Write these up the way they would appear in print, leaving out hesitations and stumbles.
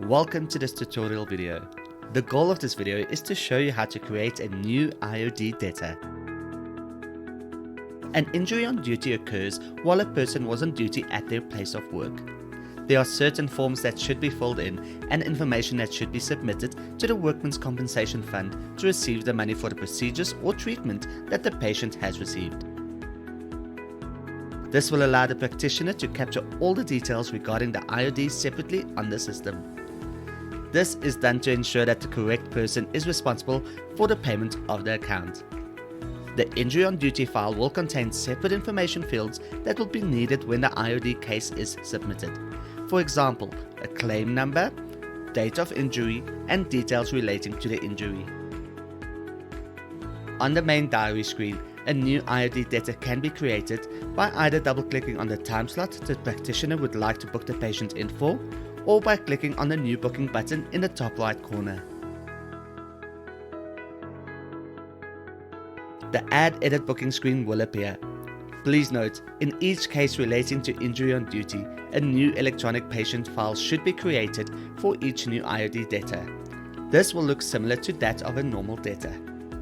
Welcome to this tutorial video. The goal of this video is to show you how to create a new IOD debtor. An injury on duty occurs while a person was on duty at their place of work. There are certain forms that should be filled in and information that should be submitted to the Workmen's Compensation Fund to receive the money for the procedures or treatment that the patient has received. This will allow the practitioner to capture all the details regarding the IOD separately on the system. This is done to ensure that the correct person is responsible for the payment of the account. The injury on duty file will contain separate information fields that will be needed when the IOD case is submitted. For example, a claim number, date of injury, and details relating to the injury. On the main diary screen, a new IOD debtor can be created by either double-clicking on the time slot the practitioner would like to book the patient in for, or by clicking on the New Booking button in the top right corner. The Add Edit Booking screen will appear. Please note, in each case relating to injury on duty, a new electronic patient file should be created for each new IOD debtor. This will look similar to that of a normal debtor.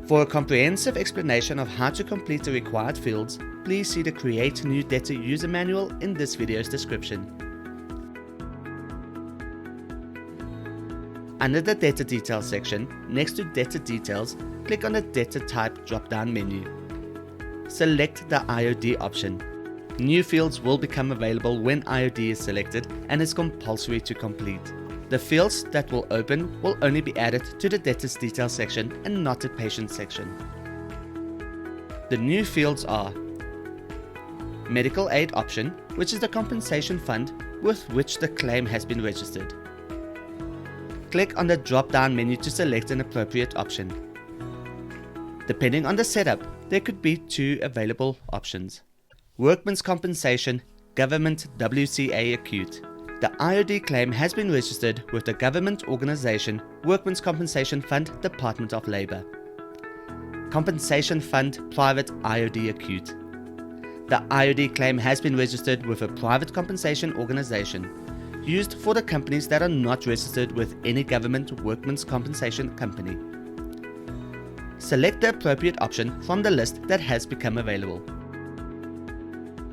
For a comprehensive explanation of how to complete the required fields, please see the Create New Debtor user manual in this video's description. Under the Debtor Details section, next to Debtor Details, click on the Debtor Type drop-down menu. Select the IOD option. New fields will become available when IOD is selected and is compulsory to complete. The fields that will open will only be added to the Debtors Details section and not the Patient section. The new fields are Medical Aid option, which is the compensation fund with which the claim has been registered. Click on the drop-down menu to select an appropriate option. Depending on the setup, there could be two available options. Workmen's Compensation, Government WCA Acute. The IOD claim has been registered with the government organization Workmen's Compensation Fund, Department of Labor. Compensation Fund Private IOD Acute. The IOD claim has been registered with a private compensation organization, used for the companies that are not registered with any government workmen's compensation company. Select the appropriate option from the list that has become available.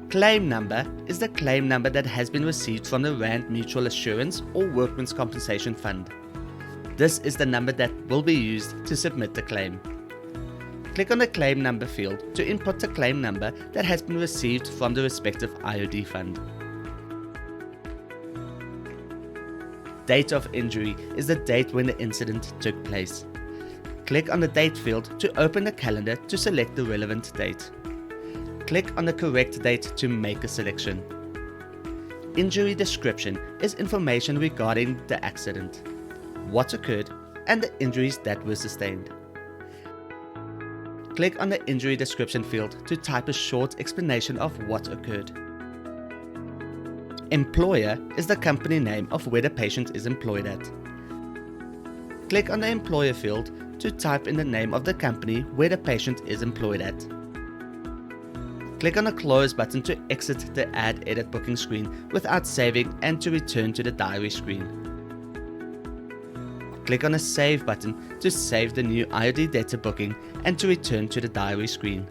Claim number is the claim number that has been received from the Rand Mutual Assurance or Workmen's Compensation Fund. This is the number that will be used to submit the claim. Click on the claim number field to input the claim number that has been received from the respective IOD fund. Date of injury is the date when the incident took place. Click on the date field to open the calendar to select the relevant date. Click on the correct date to make a selection. Injury description is information regarding the accident, what occurred, and the injuries that were sustained. Click on the injury description field to type a short explanation of what occurred. Employer is the company name of where the patient is employed at. Click on the employer field to type in the name of the company where the patient is employed at. Click on the Close button to exit the Add Edit Booking screen without saving and to return to the diary screen. Click on the Save button to save the new IOD debtor booking and to return to the diary screen.